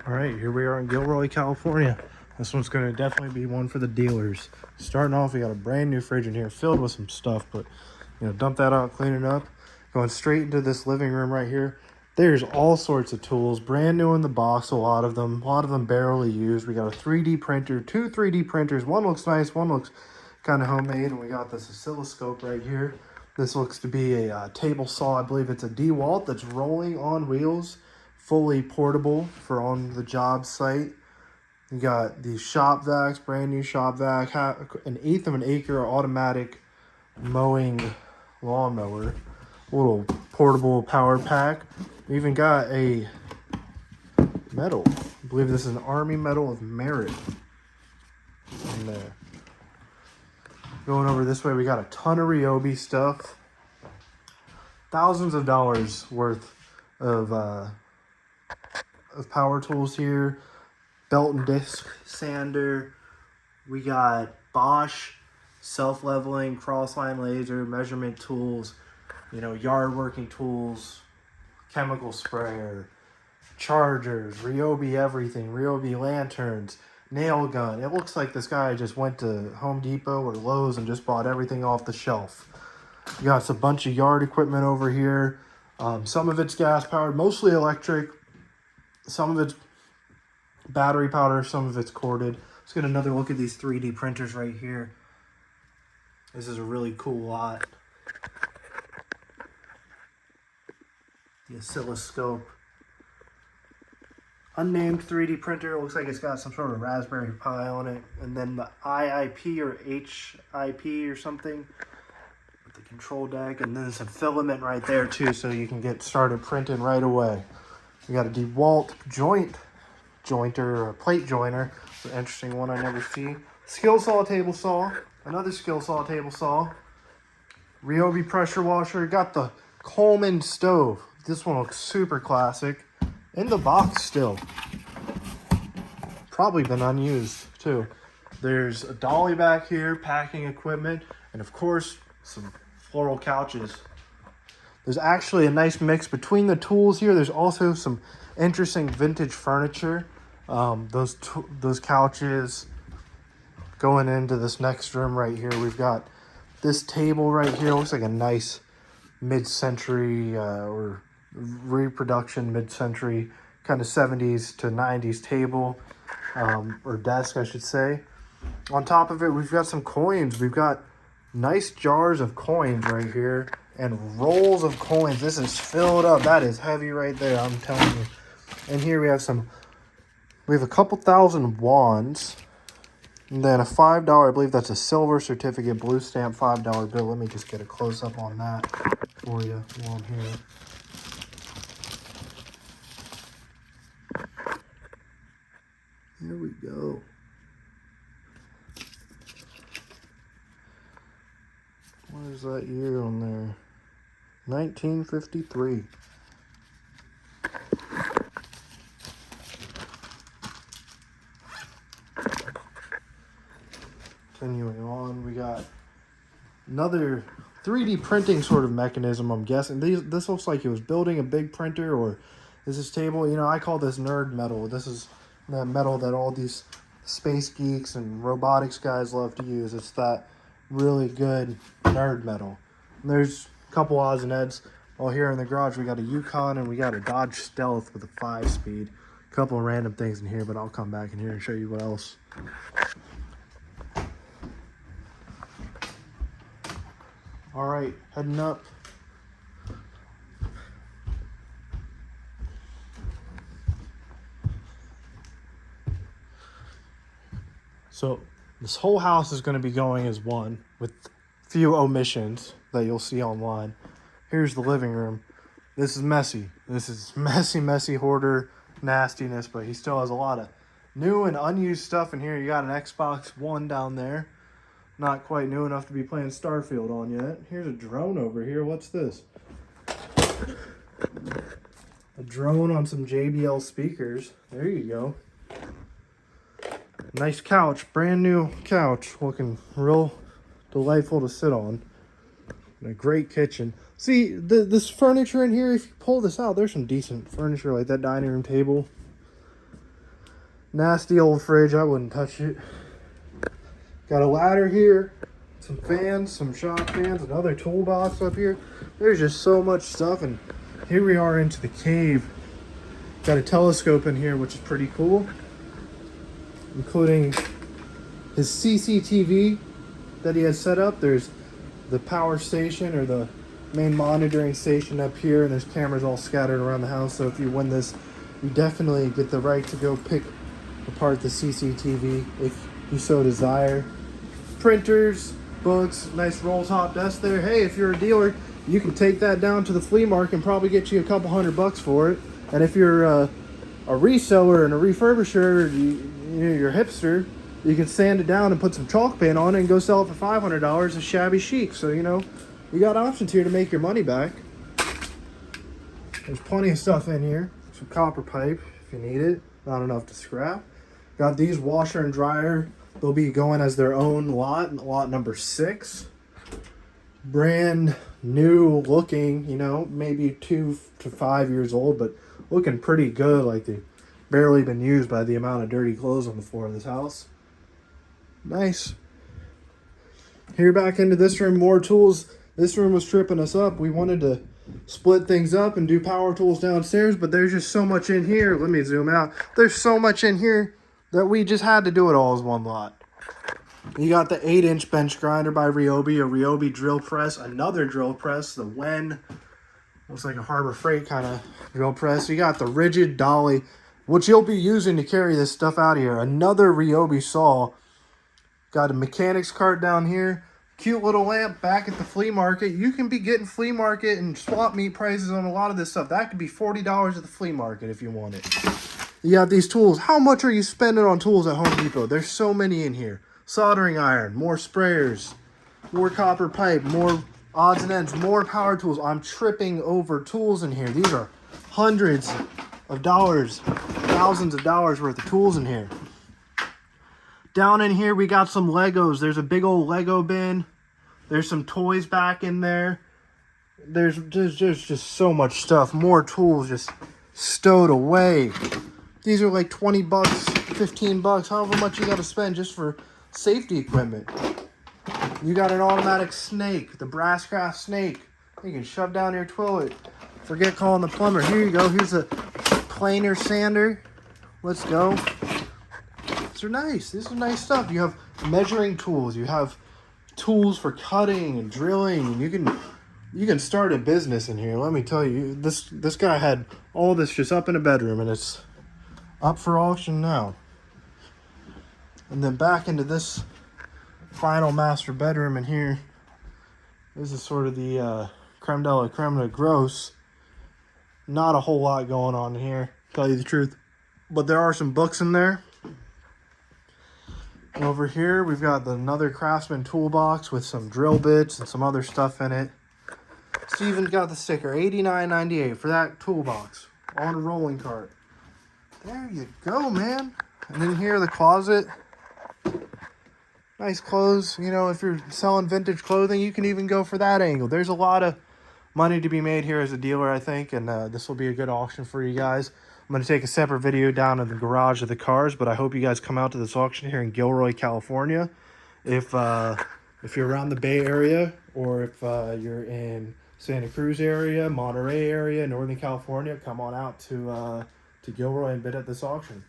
All right, here we are in Gilroy, California. This one's going to definitely be one for the dealers. Starting off, we got a brand new fridge in here filled with some stuff, but dump that out, clean it up. Going straight into this living room right here. There's all sorts of tools, brand new in the box, a lot of them barely used. We got a 3D printer, two 3D printers. One looks nice, one looks kind of homemade, and we got this oscilloscope right here. This looks to be a table saw. I believe it's a DeWalt that's rolling on wheels, fully portable for on the job site. You got these shop vacs, brand new shop vac, an eighth of an acre automatic mowing lawnmower, little portable power pack. We even got a medal. I believe this is an Army Medal of Merit in there. Going over this way, we got a ton of Ryobi stuff. Thousands of dollars worth of power tools here. Belt and disc sander. We got Bosch self-leveling, cross-line laser, measurement tools, yard working tools, chemical sprayer, chargers, Ryobi everything, Ryobi lanterns, nail gun. It looks like this guy just went to Home Depot or Lowe's and just bought everything off the shelf. You got a bunch of yard equipment over here. Some of it's gas powered, mostly electric. Some of it's battery powered, some of it's corded. Let's get another look at these 3D printers right here. This is a really cool lot. The oscilloscope. Unnamed 3D printer. Looks like it's got some sort of Raspberry Pi on it. And then the IIP or HIP or something with the control deck. And then some filament right there too, so you can get started printing right away. We got a DeWalt jointer or plate joiner. It's an interesting one I never see. Skill saw table saw. Another skill saw table saw. Ryobi pressure washer. Got the Coleman stove. This one looks super classic. In the box still. Probably been unused too. There's a dolly back here, packing equipment, and of course some floral couches. There's actually a nice mix between the tools here. There's also some interesting vintage furniture. Those couches. Going into this next room right here, we've got this table right here. Looks like a nice mid-century or reproduction mid-century kind of 70s to 90s table or desk, I should say. On top of it, we've got some coins. We've got nice jars of coins right here and rolls of coins. This is filled up. That is heavy right there, I'm telling you. And here we have a couple thousand wands. And then a $5, I believe that's a silver certificate, blue stamp $5 bill. Let me just get a close-up on that for you while I'm here. Here we go. What is that year on there? 1953. Continuing on, we got another 3D printing sort of mechanism, I'm guessing. This looks like it was building a big printer, or is this table? I call this nerd metal. This is that metal that all these space geeks and robotics guys love to use. It's that really good nerd metal. And there's a couple odds and ends. Well, here in the garage, we got a Yukon and we got a Dodge Stealth with a 5-speed. A couple of random things in here, but I'll come back in here and show you what else. All right, heading up. So this whole house is going to be going as one with few omissions that you'll see online. Here's the living room. This is messy. This is messy hoarder nastiness, but he still has a lot of new and unused stuff in here. You got an Xbox One down there. Not quite new enough to be playing Starfield on yet. Here's a drone over here. What's this? A drone on some JBL speakers. There you go. Nice couch. Brand new couch. Looking real delightful to sit on. And a great kitchen. See, this furniture in here, if you pull this out, there's some decent furniture like that dining room table. Nasty old fridge. I wouldn't touch it. Got a ladder here. Some fans, some shop fans, another toolbox up here. There's just so much stuff, and here we are into the cave. Got a telescope in here, which is pretty cool, including his CCTV that he has set up. There's the power station, or the main monitoring station up here, and there's cameras all scattered around the house. So if you win this, you definitely get the right to go pick apart the CCTV if you so desire. Printers, books, nice roll top desk there. Hey, if you're a dealer, you can take that down to the flea market and probably get you a couple $100 for it. And if you're a reseller and a refurbisher, you're a hipster, you can sand it down and put some chalk paint on it and go sell it for $500 as shabby chic. So, you know, you got options here to make your money back. There's plenty of stuff in here. Some copper pipe if you need it. Not enough to scrap. Got these washer and dryer. They'll be going as their own lot number 6. Brand new looking, you know, maybe 2 to 5 years old, but looking pretty good, like they've barely been used by the amount of dirty clothes on the floor of this house. Nice. Here back into this room, more tools. This room was tripping us up. We wanted to split things up and do power tools downstairs, but there's just so much in here. Let me zoom out. There's so much in here that we just had to do it all as one lot. You got the 8-inch bench grinder by Ryobi, a Ryobi drill press, another drill press, the Wen, looks like a Harbor Freight kind of drill press. You got the rigid dolly, which you'll be using to carry this stuff out of here. Another Ryobi saw. Got a mechanics cart down here. Cute little lamp back at the flea market. You can be getting flea market and swap meet prices on a lot of this stuff. That could be $40 at the flea market if you want it. You got these tools. How much are you spending on tools at Home Depot? There's so many in here. Soldering iron, more sprayers, more copper pipe, more odds and ends, more power tools. I'm tripping over tools in here. These are hundreds of dollars, thousands of dollars worth of tools in here. Down in here, we got some Legos. There's a big old Lego bin. There's some toys back in there. There's just so much stuff. More tools just stowed away. These are like 20 bucks, 15 bucks, however much you got to spend just for safety equipment. You got an automatic snake, the Brasscraft snake. You can shove down your toilet. Forget calling the plumber. Here you go. Here's a planer sander. Let's go. These are nice. This is nice stuff. You have measuring tools. You have tools for cutting and drilling. And you can start a business in here. Let me tell you, this guy had all this just up in a bedroom, and it's up for auction now. And then back into this final master bedroom in here. This is sort of the creme de la creme de gross. Not a whole lot going on here, to tell you the truth. But there are some books in there. And over here, we've got another Craftsman toolbox with some drill bits and some other stuff in it. Steven's got the sticker, $89.98 for that toolbox on a rolling cart. There you go, man. And then here, the closet. Nice clothes. You know, if you're selling vintage clothing, you can even go for that angle. There's a lot of money to be made here as a dealer, I think, and this will be a good auction for you guys. I'm going to take a separate video down in the garage of the cars, but I hope you guys come out to this auction here in Gilroy, California. If you're around the Bay Area, or if you're in Santa Cruz area, Monterey area, Northern California, come on out to Gilroy and bid at this auction.